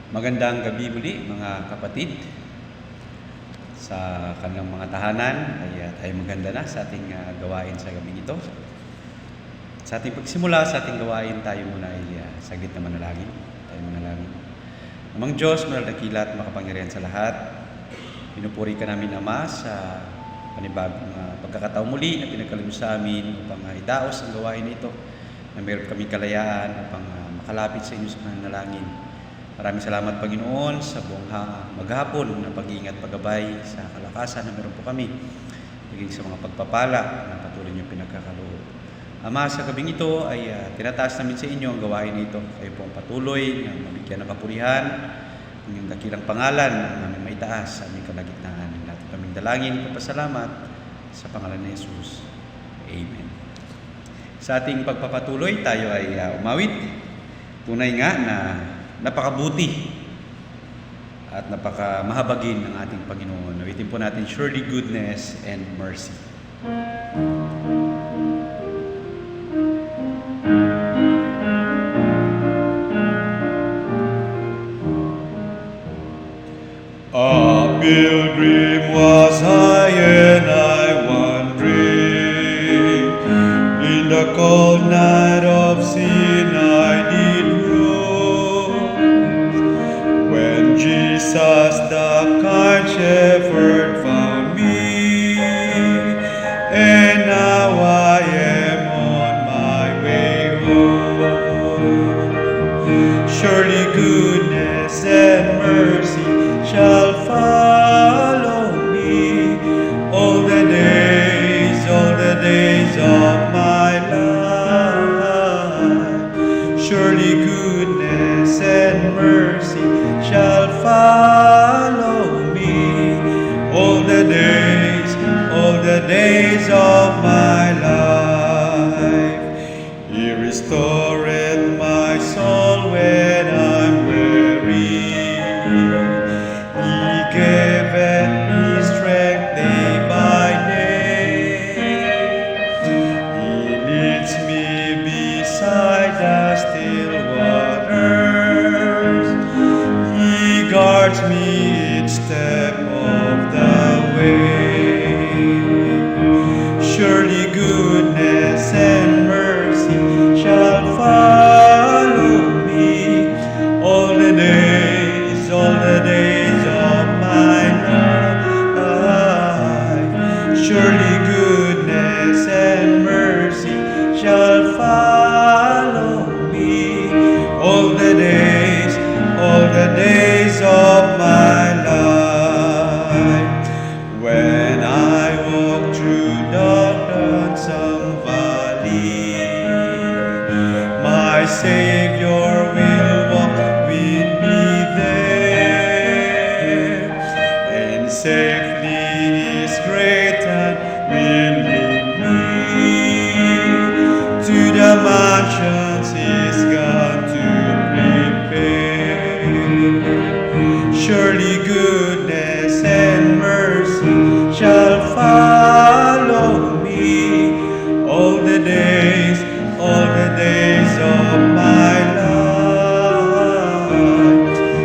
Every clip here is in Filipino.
Magandang gabi muli mga kapatid. Sa kanilang mga tahanan ay tayo maganda na sa ating gawain sa gabi ito. Sa ating pagsimula sa ating gawain, tayo muna ay saglit na manalangin. Tayo manalangin. Amang Diyos, manal dakila at makapangyarihan sa lahat, pinupuri ka namin, Ama, sa panibagong pagkakataon muli na pinagkaloob sa amin upang idaos ang gawain ito, na meron kami kalayaan upang makalapit sa inyo sa pananalangin. Maraming salamat, Panginoon, sa buong maghapon na pag-iingat, paggabay sa kalakasan na meron po kami. Higing sa mga pagpapala na patuloy niyong pinagkakaloob. Ama, sa gabing ito ay tinataas namin sa inyo ang gawain nito. Kayo pong patuloy na mabigyan ng kapurihan, ang inyong dakilang pangalan na namin maitaas sa aming kalagitnaan. Natin kaming dalangin, kapasalamat sa pangalan ni Jesus. Amen. Sa ating pagpapatuloy, tayo ay umawit. Tunay nga na napakabuti at napakamahabagin ng ating Panginoon. Nawitin po natin, surely goodness and mercy. A pilgrim was I and I wandering in the cold night of sin I did Jesus, the kind shepherd, found me, and now I am on my way home. Surely goodness and mercy shall follow me all the days of my life. Surely goodness and mercy shall follow me all the days of my life. He restoreth my soul when I'm weary. He giveth me strength day by day. He leads me beside the still waters. He guards me each step of the way. Surely goodness and mercy shall follow me all the days of my life. Surely goodness and mercy shall follow me all the days of my life. When I walk through the lonesome valley, my Savior will walk with me there, and safely His great hand will lead me to the mansions He's gone to prepare. Surely goodness and mercy shall follow me all the days of my life.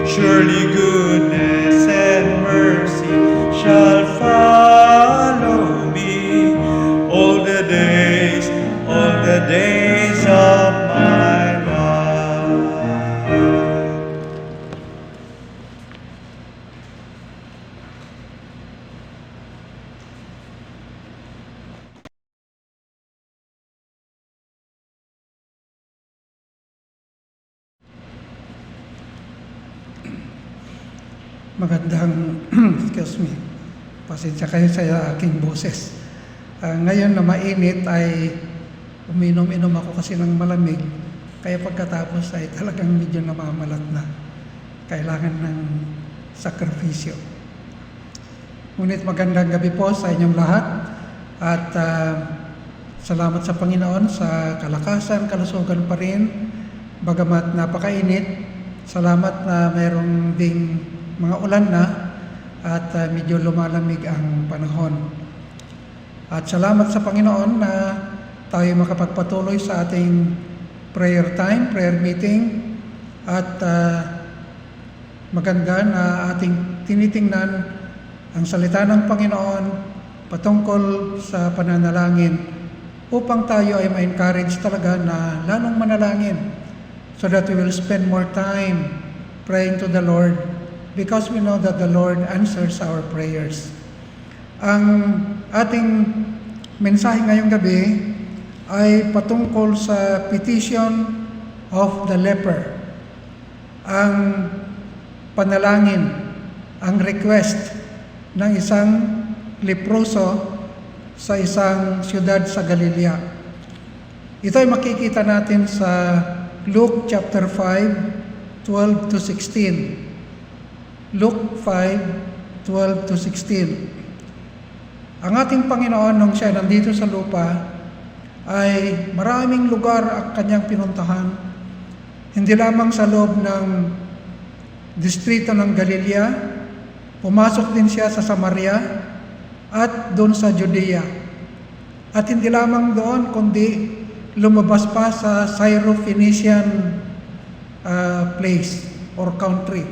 Surely goodness and mercy shall follow me all the days of my life. Magandang, excuse me, pasensya kayo sa aking boses. Ngayon na mainit ay uminom-inom ako kasi ng malamig, kaya pagkatapos ay talagang medyo namamalat na. Kailangan ng sakripisyo. Ngunit magandang gabi po sa inyong lahat at salamat sa Panginoon sa kalakasan, kalusugan pa rin, bagamat napakainit. Salamat na mayroong ding mga ulan na at medyo lumalamig ang panahon. At salamat sa Panginoon na tayo makapagpatuloy sa ating prayer time, prayer meeting. At maganda na ating tinitingnan ang salita ng Panginoon patungkol sa pananalangin upang tayo ay ma-encourage talaga na lalong manalangin so that we will spend more time praying to the Lord because we know that the Lord answers our prayers. Ang ating mensahe ngayong gabi ay patungkol sa petition of the leper. Ang panalangin, ang request ng isang leproso sa isang siyudad sa Galilea. Ito ay makikita natin sa Luke chapter 5, 12 to 16. Luke 5, 12 to 16. Ang ating Panginoon nung siya nandito sa lupa ay maraming lugar ang kanyang pinuntahan. Hindi lamang sa loob ng distrito ng Galilea, pumasok din siya sa Samaria at doon sa Judea. At hindi lamang doon, kundi lumabas pa sa Syro-Phoenician place or country.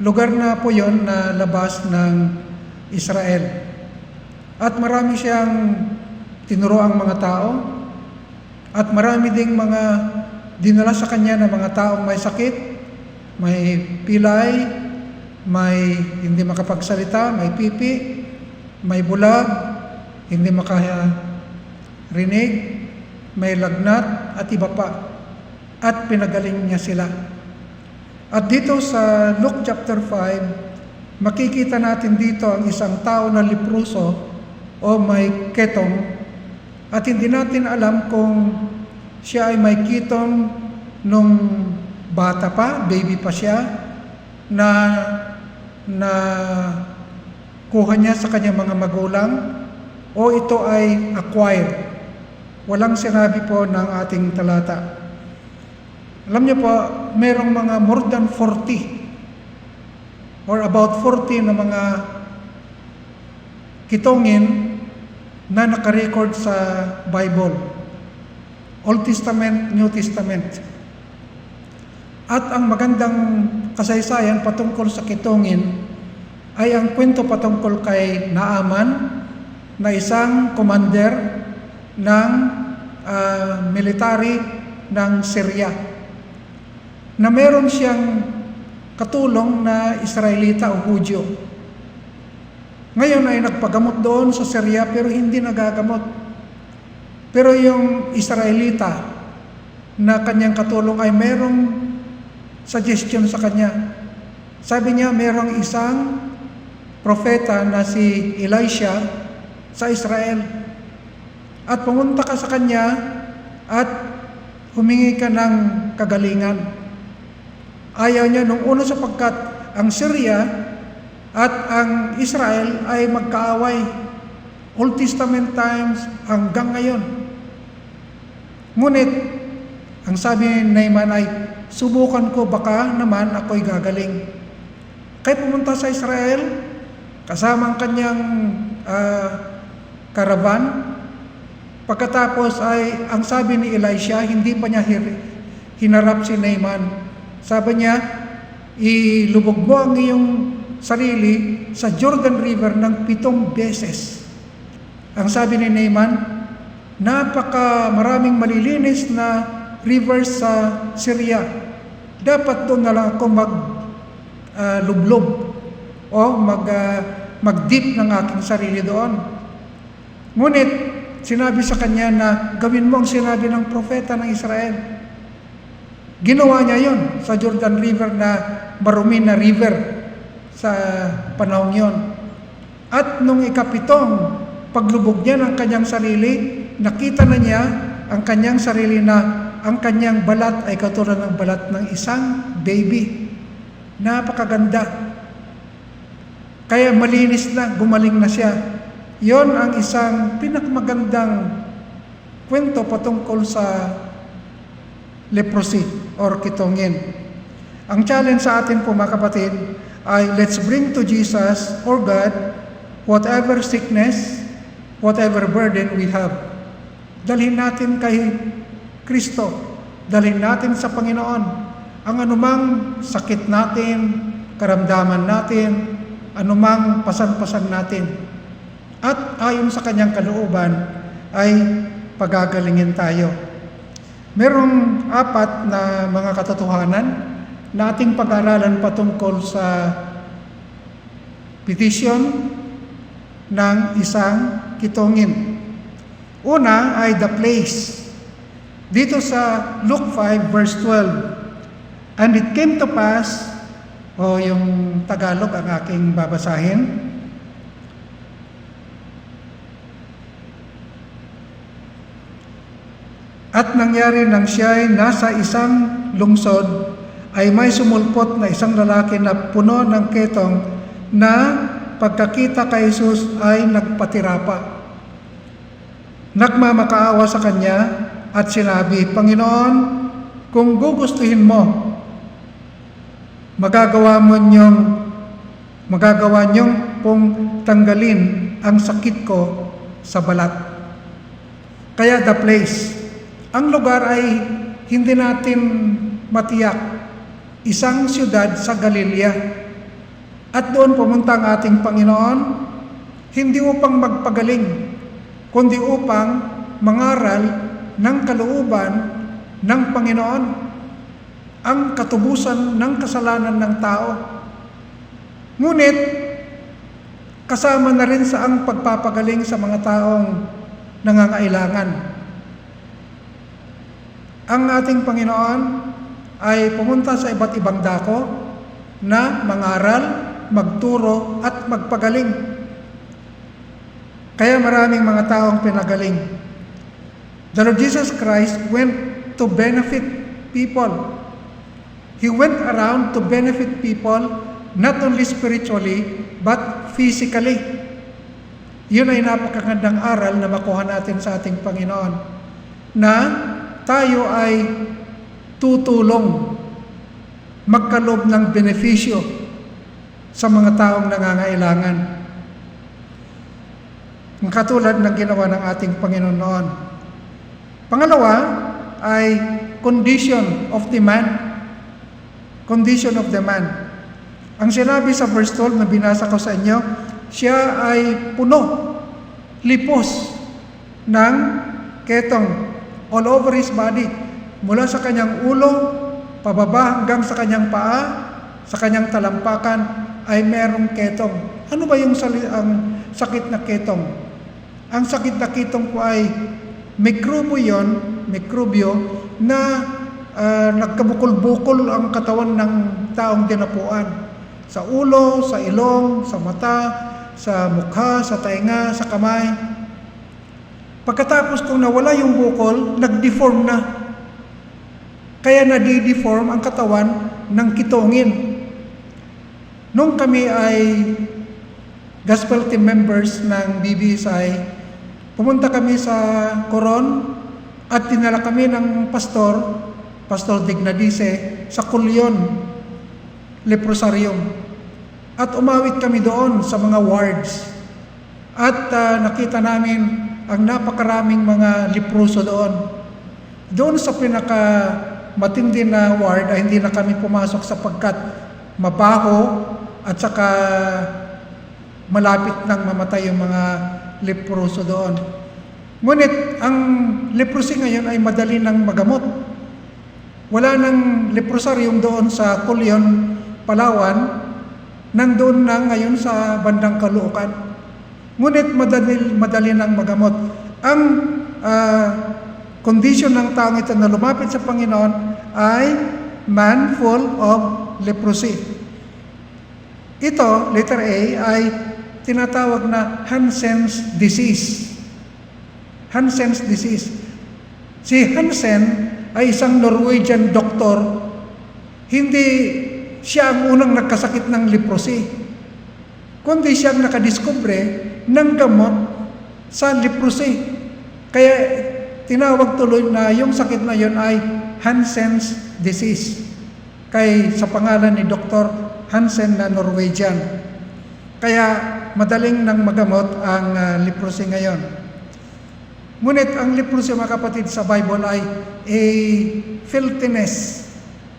Lugar na po yon na labas ng Israel. At marami siyang tinuruang mga tao at marami ding mga dinala sa kanya ng mga taong may sakit, may pilay, may hindi makapagsalita, may pipi, may bulag, hindi makarinig, may lagnat at iba pa. At pinagaling niya sila. At dito sa Luke chapter 5, makikita natin dito ang isang tao na leproso o may ketong at hindi natin alam kung siya ay may ketong nung bata pa, baby pa siya, na kuha niya sa kanyang mga magulang o ito ay acquired. Walang sinabi po ng ating talata. Alam niyo po, merong mga more than 40 or about 40 na mga kitongin na nakarecord sa Bible. Old Testament, New Testament. At ang magandang kasaysayan patungkol sa kitongin ay ang kwento patungkol kay Naaman na isang commander ng military ng Syria na meron siyang katulong na Israelita o Hudyo. Ngayon ay nagpagamot doon sa Syria pero hindi nagagamot. Pero yung Israelita na kanyang katulong ay merong suggestion sa kanya. Sabi niya merong isang propeta na si Elisha sa Israel. At pumunta ka sa kanya at humingi ka ng kagalingan. Ayaw niya nung una sapagkat ang Syria at ang Israel ay magkaaway. Old Testament times hanggang ngayon. Ngunit, ang sabi ni Naaman ay, subukan ko baka naman ako'y gagaling. Kaya pumunta sa Israel, kasama ang kanyang karavan. Pagkatapos ay, ang sabi ni Elisha, hindi pa niya hinarap si Naaman. Sabi niya, ilubog mo ang iyong sarili sa Jordan River ng 7 beses. Ang sabi ni Naaman, napaka maraming malilinis na rivers sa Syria. Dapat doon na lang ako maglublob o mag-dip ng aking sarili doon. Ngunit, sinabi sa kanya na gawin mo ang sinabi ng propeta ng Israel. Ginawa niya yon sa Jordan River na marumi na river sa panahon yon. At nung ikapitong paglubog niya ng kanyang sarili, nakita na niya ang kanyang sarili na ang kanyang balat ay katulad ng balat ng isang baby. Napakaganda. Kaya malinis na, gumaling na siya. Yon ang isang pinakamagandang kwento patungkol sa leprosy or kitongin. Ang challenge sa atin po mga kapatid ay let's bring to Jesus or God whatever sickness, whatever burden we have. Dalhin natin kay Kristo. Dalhin natin sa Panginoon ang anumang sakit natin, karamdaman natin, anumang pasan-pasan natin. At ayon sa kanyang kalooban ay pagagalingin tayo. Merong 4 na mga katotohanan na ating pag-aralan patungkol sa petition ng isang kitongin. Una ay the place. Dito sa Luke 5 verse 12. And it came to pass, yung Tagalog ang aking babasahin. At nangyari nang siya'y nasa isang lungsod, ay may sumulpot na isang lalaki na puno ng ketong na pagkakita kay Jesus ay nagpatirapa. Nagmamakaawa sa kanya at sinabi, Panginoon, kung gugustuhin mo, magagawa niyong pong tanggalin ang sakit ko sa balat. Kaya the place. Ang lugar ay hindi natin matiyak. Isang siyudad sa Galilea. At doon pumunta ang ating Panginoon, hindi upang magpagaling, kundi upang mangaral ng kalooban ng Panginoon, ang katubusan ng kasalanan ng tao. Ngunit, kasama na rin sa ang pagpapagaling sa mga taong nangangailangan. Ang ating Panginoon ay pumunta sa iba't ibang dako na mangaral, magturo at magpagaling. Kaya maraming mga taong pinagaling. The Lord Jesus Christ went to benefit people. He went around to benefit people not only spiritually but physically. Yun ay napakagandang aral na makuha natin sa ating Panginoon na tayo ay tutulong magkaloob ng benepisyo sa mga taong nangangailangan. Ang katulad ng ginawa ng ating Panginoon noon. Pangalawa ay condition of the man. Condition of the man. Ang sinabi sa verse 12 na binasa ko sa inyo, siya ay puno, lipos ng ketong all over his body, mula sa kanyang ulo, pababa hanggang sa kanyang paa, sa kanyang talampakan, ay merong ketong. Ano ba yung ang sakit na ketong? Ang sakit na ketong po ay mikrobyo na nagkabukol-bukol ang katawan ng taong dinapuan. Sa ulo, sa ilong, sa mata, sa mukha, sa tainga, sa kamay. Pagkatapos kung nawala yung bukol, nag-deform na. Kaya nadi-deform ang katawan ng kitongin. Nung kami ay gospel team members ng BBSI, pumunta kami sa Coron at tinala kami ng Pastor Dignadice, sa Kulyon Leprosarium. At umawit kami doon sa mga wards. At nakita namin ang napakaraming mga leproso doon. Doon sa pinakamatindi na ward ay hindi na kami pumasok sapagkat mabaho at saka malapit nang mamatay yung mga leproso doon. Ngunit ang leprosy ngayon ay madali nang magamot. Wala nang leprosarium doon sa Kulyon, Palawan, nandoon na ngayon sa bandang Caloocan. Ngunit madali nang magamot. Ang kondisyon ng taong ito na lumapit sa Panginoon ay man full of leprosy. Ito, letter A, ay tinatawag na Hansen's disease. Hansen's disease. Si Hansen ay isang Norwegian doktor. Hindi siya ang unang nagkasakit ng leprosy, kundi siya ang nakadiskubre ng gamot sa leprosy. Kaya tinawag tuloy na yung sakit na yun ay Hansen's disease. Kay sa pangalan ni Dr. Hansen na Norwegian. Kaya madaling nang magamot ang leprosy ngayon. Ngunit ang leprosy, mga kapatid, sa Bible ay a filthiness,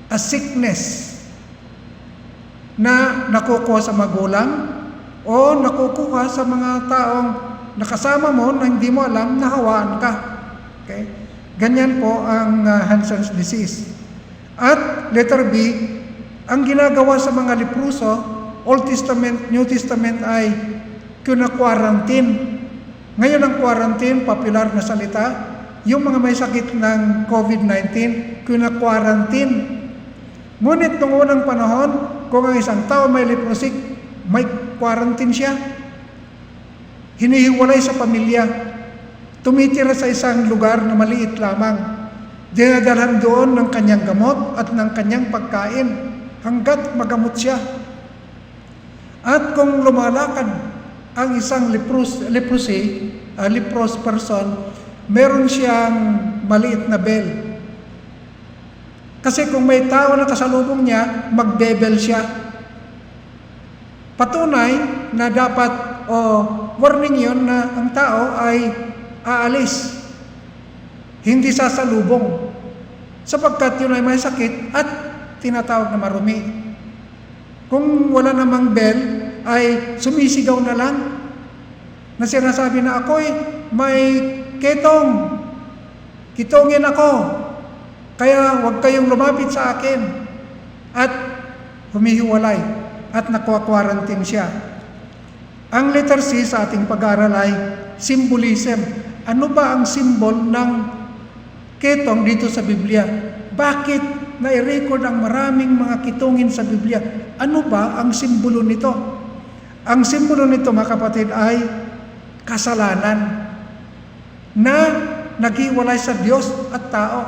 a sickness na nakukuha sa magulang o nakukuha sa mga taong nakasama mo na hindi mo alam na hawaan ka. Okay? Ganyan po ang Hansen's disease. At letter B, ang ginagawa sa mga leproso, Old Testament, New Testament ay kuna-quarantine. Ngayon ang quarantine, popular na salita, yung mga may sakit ng COVID-19, kuna-quarantine. Ngunit noong unang panahon, kung ang isang tao may leprosy, may quarantine siya. Hinihiwalay sa pamilya. Tumitira sa isang lugar na maliit lamang. Dinadalhan doon ng kanyang gamot at ng kanyang pagkain hanggat magamot siya. At kung lumalakad ang isang leprous person, meron siyang maliit na bell. Kasi kung may tao na kasalubong niya, magbebel siya. Patunay na dapat warning yon na ang tao ay aalis, hindi sasalubong, sapagkat yun ay may sakit at tinatawag na marumi. Kung wala namang bell, ay sumisigaw na lang na sinasabi na ako'y may kitongin ako, kaya huwag kayong lumapit sa akin. At humihiwalay at nakuha-quarantine siya. Ang letter C sa ating pag-aaral ay symbolism. Ano ba ang symbol ng ketong dito sa Biblia? Bakit nai-record ang maraming mga kitongin sa Biblia? Ano ba ang simbolo nito? Ang simbolo nito, mga kapatid, ay kasalanan na naghiwalay sa Diyos at tao.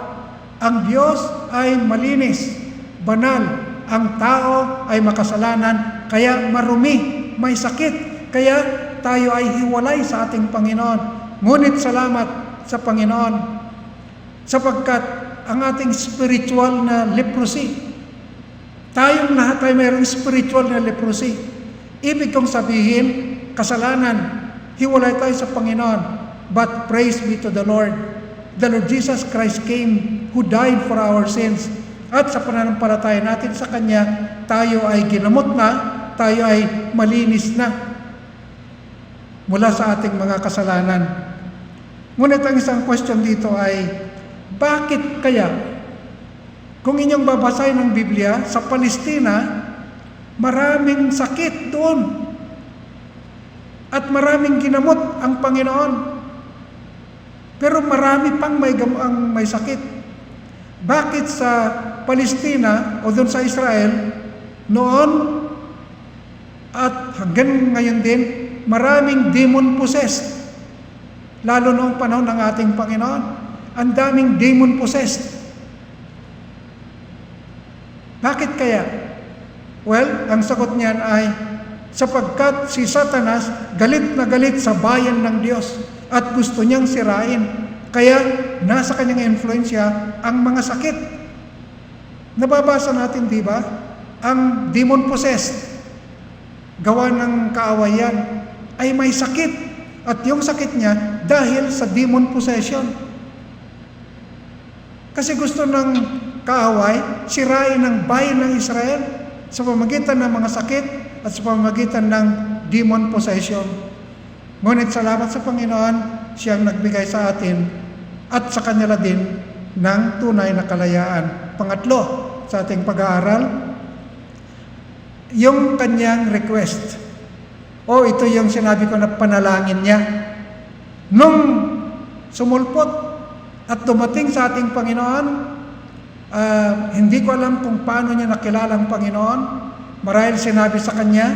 Ang Diyos ay malinis, banal. Ang tao ay makasalanan, kaya marumi, may sakit. Kaya tayo ay hiwalay sa ating Panginoon. Ngunit salamat sa Panginoon, sapagkat ang ating spiritual na leprosy, tayong lahat ay mayroong spiritual na leprosy. Ibig kong sabihin, kasalanan, hiwalay tayo sa Panginoon. But praise be to the Lord. The Lord Jesus Christ came, who died for our sins. At sa pananampalataya natin sa Kanya, tayo ay ginamot na, tayo ay malinis na mula sa ating mga kasalanan. Ngunit ang isang question dito ay, bakit kaya, kung inyong babasahin ng Biblia, sa Palestina, maraming sakit doon at maraming ginamot ang Panginoon, pero marami pang may sakit. Bakit sa Palestina o doon sa Israel noon at hanggang ngayon din, maraming demon possessed, lalo noong panahon ng ating Panginoon, ang daming demon possessed. Bakit kaya? Well, ang sagot niyan ay sapagkat si Satanas galit na galit sa bayan ng Diyos at gusto niyang sirain. Kaya nasa kanyang influensya ang mga sakit. Nababasa natin, di ba? Ang demon possessed, gawa ng kaawayan, ay may sakit. At yung sakit niya dahil sa demon possession. Kasi gusto ng kaaway sirain ang bayan ng Israel sa pamamagitan ng mga sakit at sa pamamagitan ng demon possession. Ngunit salamat sa Panginoon, siyang nagbigay sa atin at sa kanila din ng tunay na kalayaan. Pangatlo, sa ating pag-aaral, yung kanyang request. Ito yung sinabi ko na panalangin niya. Nung sumulpot at dumating sa ating Panginoon, hindi ko alam kung paano niya nakilala ang Panginoon. Marahil sinabi sa kanya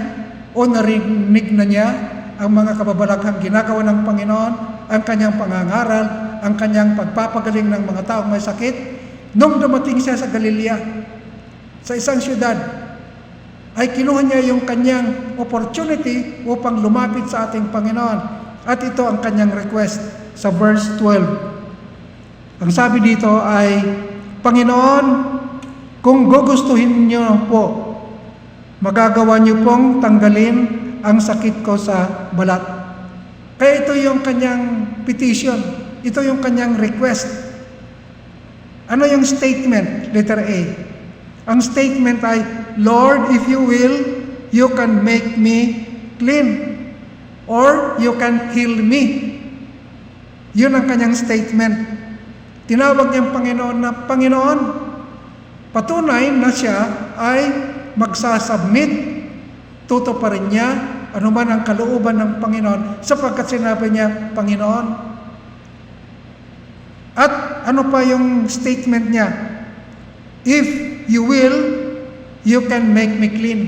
o narinig na niya ang mga kababalaghang ginagawa ng Panginoon, ang kanyang pangangaral, ang kanyang pagpapagaling ng mga taong may sakit. Nung dumating siya sa Galilea, sa isang syudad, ay kinuha niya yung kanyang opportunity upang lumapit sa ating Panginoon. At ito ang kanyang request sa verse 12. Ang sabi dito ay, Panginoon, kung gugustuhin niyo po, magagawa niyo pong tanggalin ang sakit ko sa balat. Kaya ito yung kanyang petition. Ito yung kanyang request. Ano yung statement? Letter A. Ang statement ay, Lord, if you will, you can make me clean. Or you can heal me. Yun ang kanyang statement. Tinawag niyang Panginoon na Panginoon. Patunay na siya ay magsasubmit. Tutuparin niya anuman ang kalooban ng Panginoon sapagkat sinabi niya, Panginoon. At ano pa yung statement niya? If you will, you can make me clean.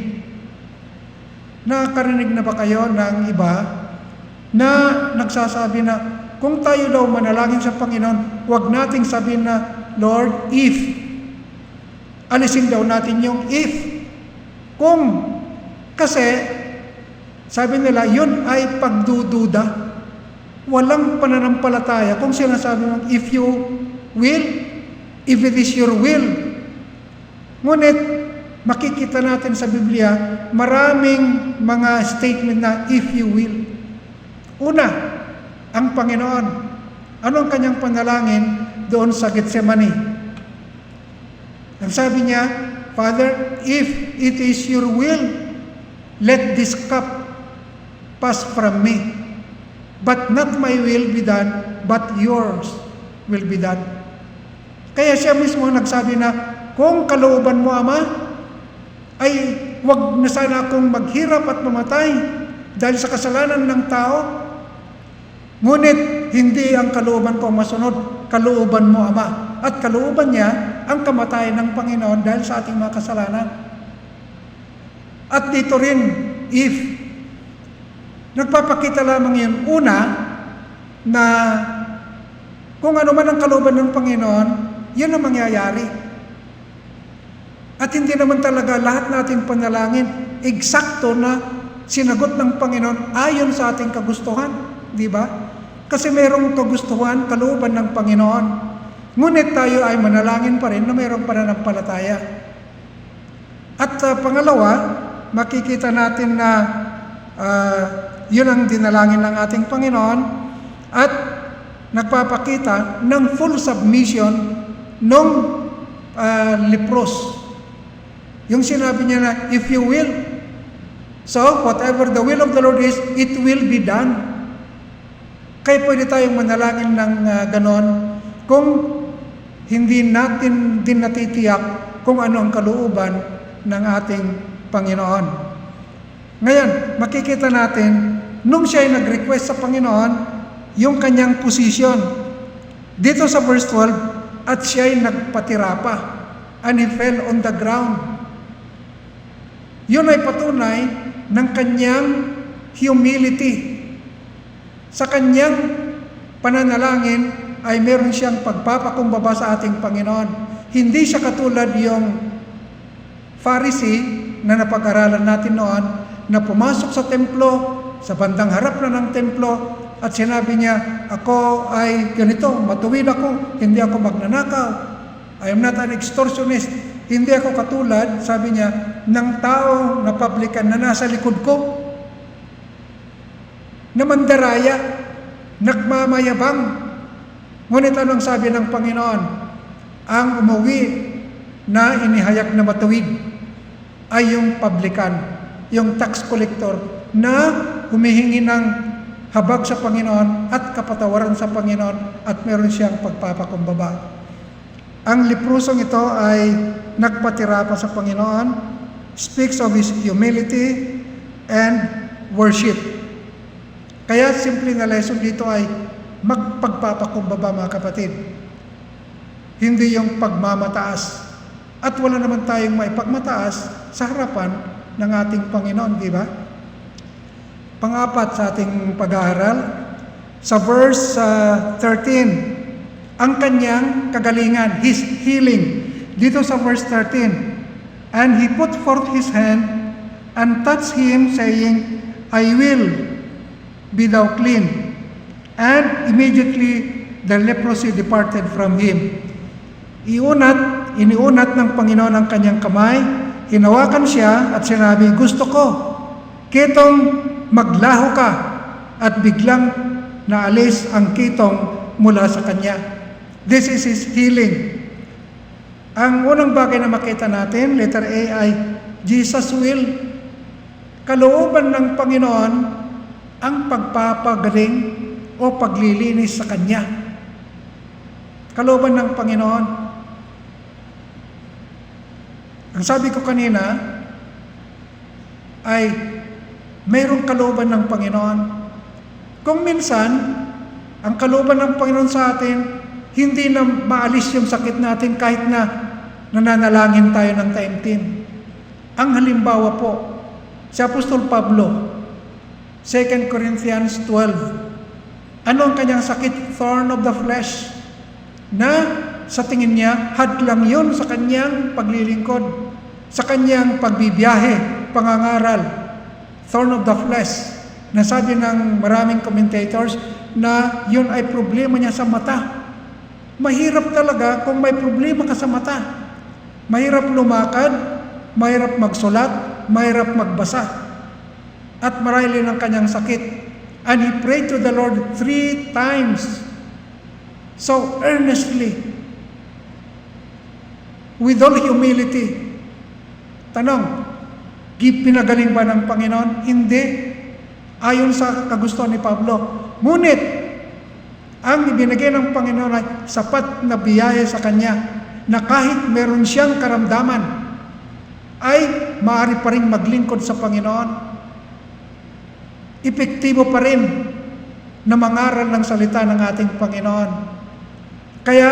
Nakakarinig na ba kayo ng iba na nagsasabi na kung tayo daw manalangin sa Panginoon, huwag nating sabihin na, Lord, if. Alisin daw natin yung if. Kung. Kasi, sabi nila, yun ay pagdududa. Walang pananampalataya kung sinasabi mong, if you will, if it is your will. Ngunit, makikita natin sa Biblia, maraming mga statement na if you will. Una, ang Panginoon. Ano ang kanyang panalangin doon sa Getsemani? Ang sabi niya, Father, if it is your will, let this cup pass from me. But not my will be done, but yours will be done. Kaya siya mismo nagsabi na, kung kalooban mo, Ama, ay wag na sana akong maghirap at mamatay dahil sa kasalanan ng tao. Ngunit hindi ang kalooban ko masunod, kalooban mo, Ama. At kalooban niya ang kamatayan ng Panginoon dahil sa ating mga kasalanan. At dito rin, if nagpapakita lamang yun, una, na kung ano man ang kalooban ng Panginoon, yun ang mangyayari. At hindi naman talaga lahat nating panalangin eksakto na sinagot ng Panginoon ayon sa ating kagustuhan. Di ba? Kasi mayroong kagustuhan, kalooban ng Panginoon. Ngunit tayo ay manalangin pa rin na mayroong pananampalataya. At pangalawa, makikita natin na yun ang dinalangin ng ating Panginoon at nagpapakita ng full submission ng lepros. Yung sinabi niya na, if you will. So, whatever the will of the Lord is, it will be done. Kaya pwede tayong manalangin ng ganon kung hindi natin din natitiyak kung ano ang kalooban ng ating Panginoon. Ngayon, makikita natin, nung siya ay nag-request sa Panginoon, yung kanyang posisyon. Dito sa verse 12, at siya ay nagpatira pa, and he fell on the ground. Yun ay patunay ng kanyang humility. Sa kanyang pananalangin ay meron siyang pagpapakumbaba sa ating Panginoon. Hindi siya katulad yung Pharisee na napag-aralan natin noon na pumasok sa templo, sa bandang harap na ng templo at sinabi niya, ako ay ganito, matuwid ako, hindi ako magnanakaw. I am not an extortionist. Hindi ako katulad, sabi niya, ng tao na publican na nasa likod ko, na mandaraya, nagmamayabang. Ngunit anong sabi ng Panginoon? Ang umuwi na inihayag na matuwid ay yung publican, yung tax collector na humihingi ng habag sa Panginoon at kapatawaran sa Panginoon at meron siyang pagpapakumbaba. Ang leprosong ito ay nagpatira pa sa Panginoon, speaks of his humility and worship. Kaya simple na lesson dito ay magpagpapakumbaba, mga kapatid. Hindi yung pagmamataas. At wala naman tayong maipagmataas sa harapan ng ating Panginoon, di ba? Pang-apat sa ating pag-aaral, sa verse 13, ang kanyang kagalingan, his healing. Dito sa verse 13, and he put forth his hand and touched him, saying, I will be thou clean. And immediately the leprosy departed from him. Iniunat ng Panginoon ang kanyang kamay, hinawakan siya at sinabi, gusto ko, kitong maglaho ka, at biglang naalis ang kitong mula sa kanya. This is his healing. Ang unang bagay na makita natin, letter A, ay Jesus will. Kalooban ng Panginoon ang pagpapagaling o paglilinis sa Kanya. Kalooban ng Panginoon. Ang sabi ko kanina ay mayroong kalooban ng Panginoon. Kung minsan, ang kalooban ng Panginoon sa atin, hindi na maalis yung sakit natin kahit na nananalangin tayo ng taimtim. Ang halimbawa po, si Apostol Pablo, 2 Corinthians 12. Ano ang kanyang sakit? Thorn of the flesh. Na sa tingin niya, hadlang yun sa kanyang paglilingkod, sa kanyang pagbibiyahe, pangangaral. Thorn of the flesh. Nasabi ng maraming commentators na yun ay problema niya sa mata. Mahirap talaga kung may problema ka sa mata. Mahirap lumakad, mahirap magsulat, mahirap magbasa. At marahil ang kanyang sakit. And he prayed to the Lord 3 times. So earnestly, with all humility. Tanong, pinagaling ba ng Panginoon? Hindi. Ayon sa kagustuhan ni Pablo. Ngunit, ang ibinigay ng Panginoon ay sapat na biyaya sa kanya na kahit meron siyang karamdaman, ay maaari pa rin maglingkod sa Panginoon. Epektibo pa rin na mangaral ng salita ng ating Panginoon. Kaya,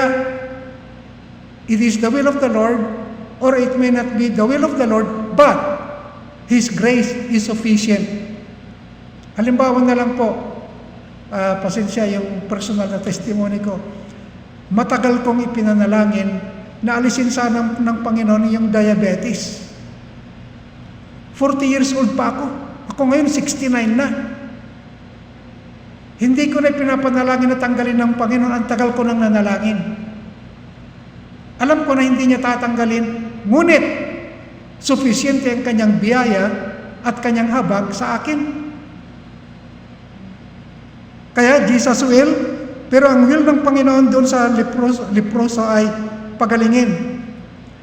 it is the will of the Lord, or it may not be the will of the Lord, but His grace is sufficient. Halimbawa na lang po, pasensya yung personal na testimony ko. Matagal kong ipinanalangin na alisin sana ng Panginoon yung diabetes. 40 years old pa ako. Ako ngayon 69 na. Hindi ko na pinapanalangin na tanggalin ng Panginoon. Ang tagal ko nang nanalangin. Alam ko na hindi niya tatanggalin. Ngunit, sufisyente ang kanyang biyaya at kanyang habag sa akin. Kaya Jesus will, pero ang will ng Panginoon doon sa leproso ay pagalingin.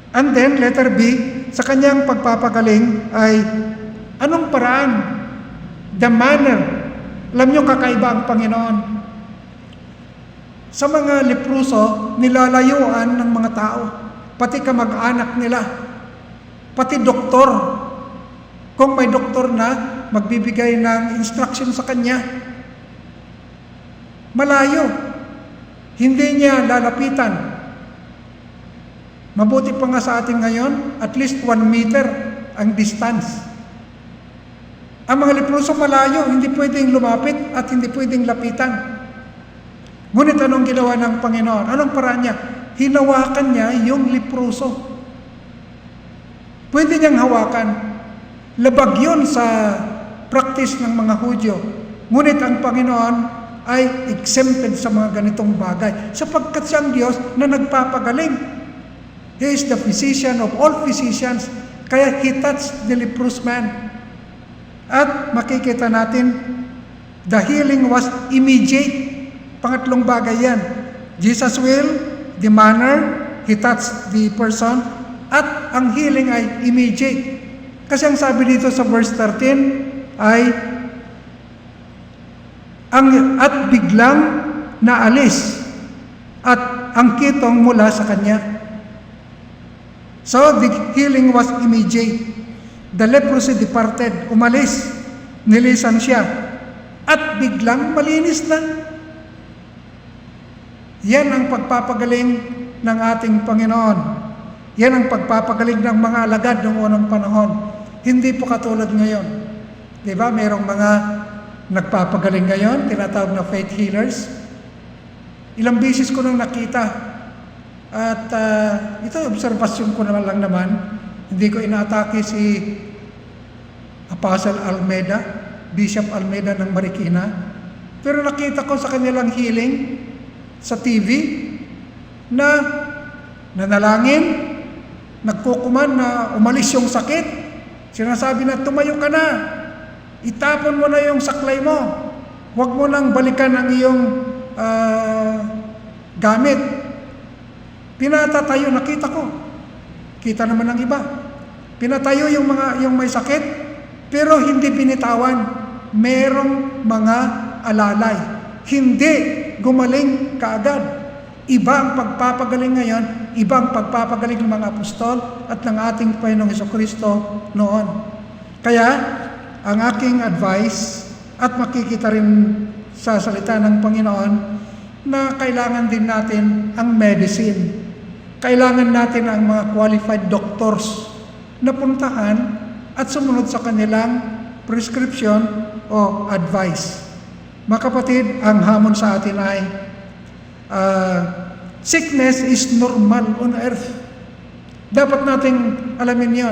And then, letter B, sa kanyang pagpapagaling ay anong paraan? The manner. Alam nyo, kakaiba ang Panginoon. Sa mga leproso, nilalayuan ng mga tao, pati kamag-anak nila, pati doktor. Kung may doktor na, magbibigay ng instruction sa kanya, malayo. Hindi niya lalapitan. Mabuti pa nga sa atin ngayon, at least 1 meter ang distance. Ang mga leproso malayo, hindi pwedeng lumapit at hindi pwedeng lapitan. Ngunit anong ginawa ng Panginoon? Anong paraan niya? Hinawakan niya yung leproso. Pwede niyang hawakan. Labag yun sa practice ng mga Hudyo. Ngunit ang Panginoon ay exempted sa mga ganitong bagay sapagkat siyang Diyos na nagpapagaling. He is the physician of all physicians. Kaya He touched the leprous man. At makikita natin, the healing was immediate. Pangatlong bagay yan. Jesus will, the manner, He touched the person, at ang healing ay immediate. Kasi ang sabi dito sa verse 13 ay at biglang naalis at ang kitong mula sa kanya. So the healing was immediate. The leprosy departed, umalis, nilisan siya, at biglang malinis na. Yan ang pagpapagaling ng ating Panginoon. Yan ang pagpapagaling ng mga alagad noong unang panahon. Hindi po katulad ngayon. Diba? Mayroong mga nagpapagaling ngayon, tinatawag na faith healers. Ilang beses ko nang nakita. At ito, obserbasyon ko naman lang naman. Hindi ko inaatake si Apostle Almeida, Bishop Almeida ng Marikina. Pero nakita ko sa kanilang healing sa TV na nanalangin, nagkukuman na umalis yung sakit. Sinasabi na, tumayo ka na. Itapon mo na yung saklay mo. Huwag mo nang balikan ang iyong gamit. Pinatatayo, nakita ko. Kita naman ng iba. Pinatayo yung may sakit, pero hindi binitawan. Merong mga alalay. Hindi gumaling kaagad. Iba ang pagpapagaling ngayon, iba ang pagpapagaling ng mga apostol at ng ating Panginoong Hesukristo noon. Kaya, ang aking advice, at makikita rin sa salita ng Panginoon, na kailangan din natin ang medicine. Kailangan natin ang mga qualified doctors na puntahan at sumunod sa kanilang prescription o advice. Mga kapatid, ang hamon sa atin ay sickness is normal on earth. Dapat nating alamin yon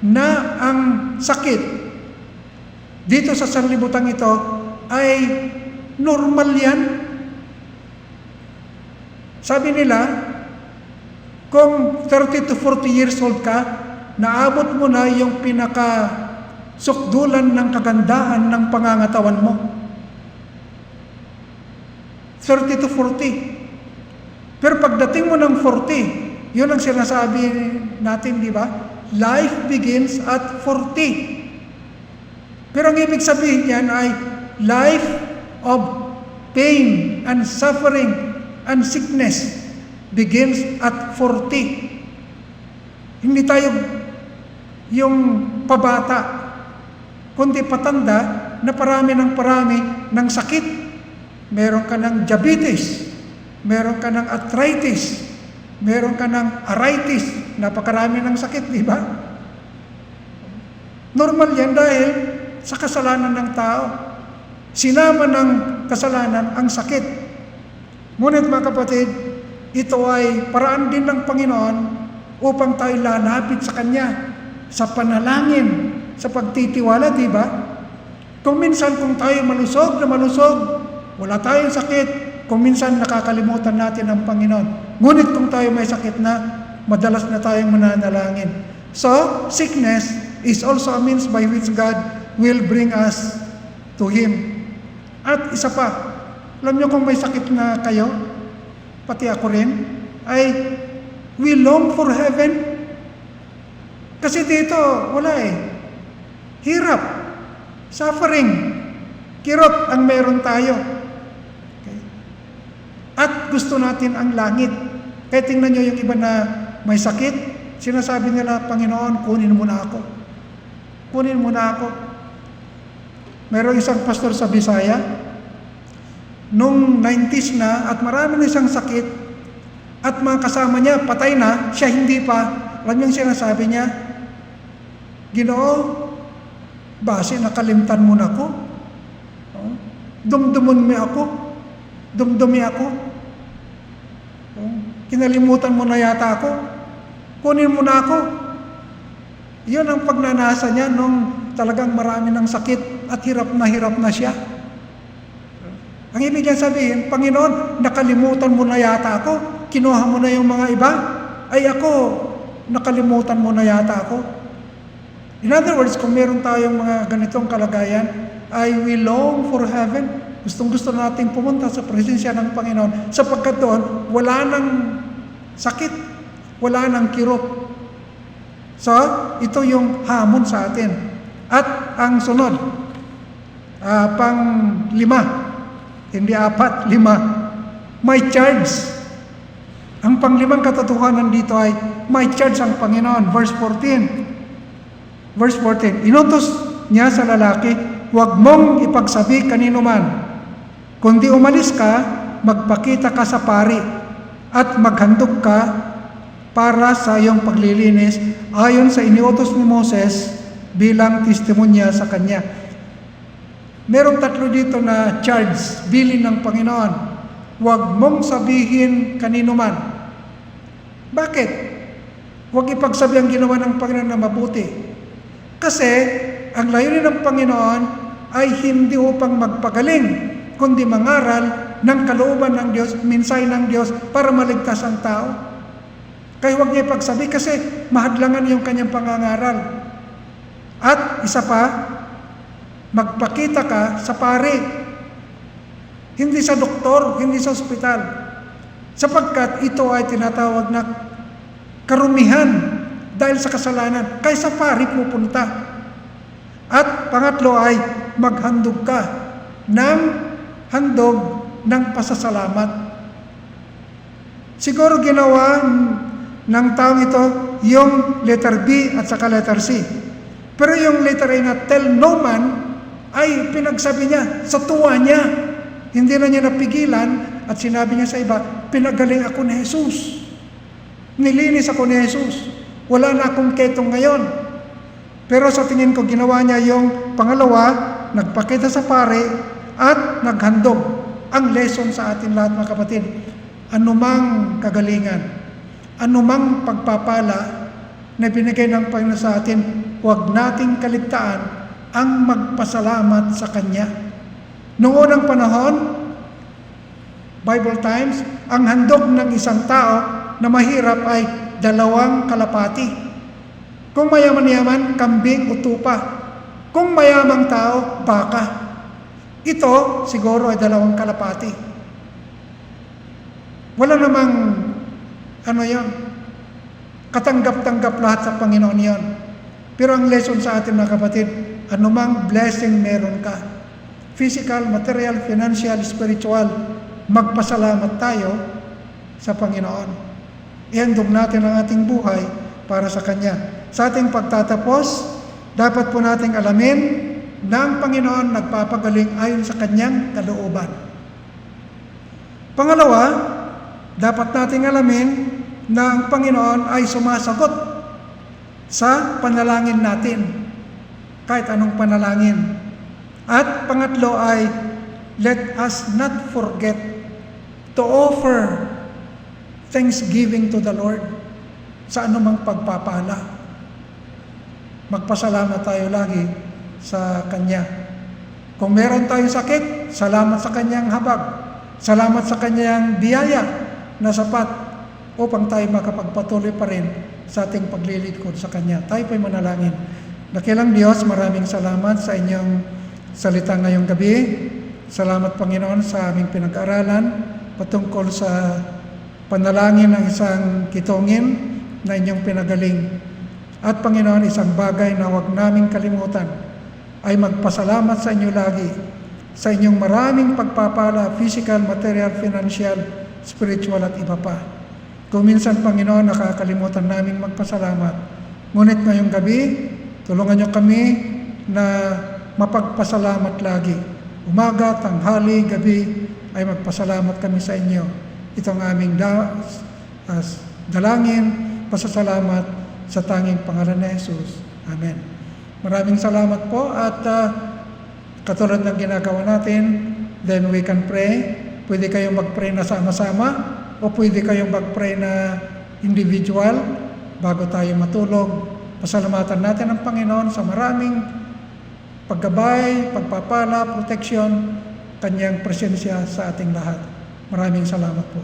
na ang sakit dito sa sanlibutan ito ay normal yan. Sabi nila, kung 30 to 40 years old ka, naabot mo na yung pinaka-sukdulan ng kagandahan ng pangangatawan mo. 30 to 40. Pero pagdating mo ng 40, yun ang sinasabi natin, di ba? Life begins at 40. Pero ang ibig sabihin niyan ay life of pain and suffering and sickness begins at 40. Hindi tayo yung pabata, kundi patanda na parami ng sakit. Meron ka ng diabetes, meron ka ng arthritis, meron ka ng arthritis, napakarami ng sakit, di ba? Normal yan dahil sa kasalanan ng tao. Sinama ng kasalanan ang sakit. Ngunit mga kapatid, ito ay paraan din ng Panginoon upang tayo lalapit sa Kanya sa panalangin, sa pagtitiwala, di ba? Kung minsan kung tayo malusog, wala tayong sakit, kung minsan nakakalimutan natin ang Panginoon. Ngunit kung tayo may sakit na, madalas na tayong mananalangin. So, sickness is also a means by which God will bring us to Him. At isa pa, alam niyo kung may sakit na kayo, pati ako rin, ay we long for heaven. Kasi dito, wala eh. Hirap, suffering, kirot ang meron tayo. Okay? At gusto natin ang langit. Kaya tingnan niyo yung iba na may sakit, sinasabi nila, Panginoon, kunin mo na ako. Kunin mo na ako. Mayroong isang pastor sa Bisaya, nung 90s na at marami na isang sakit at mga kasama niya patay na, siya hindi pa. Alam yung sinasabi niya, Ginoo, base nakalimtan mo na ako. Dumdumi ako. Kinalimutan mo na yata ako. Kunin mo na ako. Yun ang pagnanasa niya nung talagang marami ng sakit at hirap na siya. Ang ibig niya sabihin, Panginoon, nakalimutan mo na yata ako. Kinuha mo na yung mga iba. Ay ako, nakalimutan mo na yata ako. In other words, kung meron tayong mga ganitong kalagayan, ay we long for heaven. Gustong-gusto natin pumunta sa presensya ng Panginoon. Sapagkat doon, wala nang sakit. Wala nang kirot. So, ito yung hamon sa atin. At ang sunod, pang-5, hindi 4, 5. May charge. Ang pang-5 katotohanan dito ay may charge ang Panginoon. Verse 14. Inutos niya sa lalaki, huwag mong ipagsabi kanino man. Kundi umalis ka, magpakita ka sa pari at maghandog ka para sa iyong paglilinis ayon sa iniutos ni Moses bilang testimonya sa kanya. Merong 3 dito na charge, bilin ng Panginoon. Huwag mong sabihin kanino man. Bakit? Huwag ipagsabi ang ginawa ng Panginoon na mabuti. Kasi, ang layunin ng Panginoon ay hindi upang magpagaling, kundi mangaral ng kalooban ng Diyos, minsay ng Diyos para maligtas ang tao. Kaya huwag niya ipagsabi kasi mahadlangan yung kanyang pangangaral. At isa pa, magpakita ka sa pari. Hindi sa doktor, hindi sa ospital. Sapagkat ito ay tinatawag na karumihan dahil sa kasalanan, kaya sa pari pupunta. At pangatlo ay maghandog ka ng handog ng pasasalamat. Siguro ginawa ng taong ito yung letter B at saka letter C. Pero yung letter A na tell no man ay pinagsabi niya sa tuwa niya. Hindi na niya napigilan at sinabi niya sa iba, pinagaling ako ni Jesus. Nilinis ako ni Jesus. Wala na akong ketong ngayon. Pero sa tingin ko, ginawa niya yung pangalawa, nagpakita sa pare at naghandog. Ang lesson sa atin lahat, mga kapatid, anumang kagalingan, anumang pagpapala na binigay ng Panginoon sa atin, huwag nating kaligtaan ang magpasalamat sa Kanya. Noong unang panahon, Bible times, ang handog ng isang tao na mahirap ay 2 kalapati. Kung mayaman-yaman, kambing o tupa. Kung mayamang tao, baka. Ito, siguro ay 2 kalapati. Wala namang, yon, katanggap-tanggap lahat sa Panginoon yon. Pero ang lesson sa atin, mga kapatid, anumang blessing meron ka, physical, material, financial, spiritual, magpasalamat tayo sa Panginoon. Ihandog natin ang ating buhay para sa Kanya. Sa ating pagtatapos, dapat po nating alamin na ang Panginoon nagpapagaling ayon sa Kanyang kalooban. Pangalawa, dapat nating alamin na ang Panginoon ay sumasagot sa panalangin natin, kahit anong panalangin. At pangatlo ay, let us not forget to offer thanksgiving to the Lord sa anumang pagpapala. Magpasalamat tayo lagi sa Kanya. Kung meron tayong sakit, salamat sa Kanyang habag. Salamat sa Kanyang biyaya na sapat upang tayo makapagpatuloy pa rin sa ating paglilingkod sa Kanya. Tayo po'y manalangin. Dakilang Diyos, maraming salamat sa inyong salita ngayong gabi. Salamat, Panginoon, sa aming pinag-aralan patungkol sa panalangin ng isang kitongin na inyong pinagaling. At Panginoon, isang bagay na huwag naming kalimutan ay magpasalamat sa inyo lagi sa inyong maraming pagpapala, physical, material, financial, spiritual at iba pa. Kung minsan, Panginoon, nakakalimutan naming magpasalamat. Ngunit ngayong gabi, tulungan niyo kami na mapagpasalamat lagi. Umaga, tanghali, gabi, ay magpasalamat kami sa inyo. Itong aming dalangin, pasasalamat sa tanging pangalan ni Jesus. Amen. Maraming salamat po at katulad ng ginagawa natin, then we can pray. Pwede kayong mag-pray na sama-sama o pwede kayong mag-pray na individual bago tayo matulog. Pasalamatan natin ang Panginoon sa maraming paggabay, pagpapala, proteksyon, Kanyang presensya sa ating lahat. Maraming salamat po.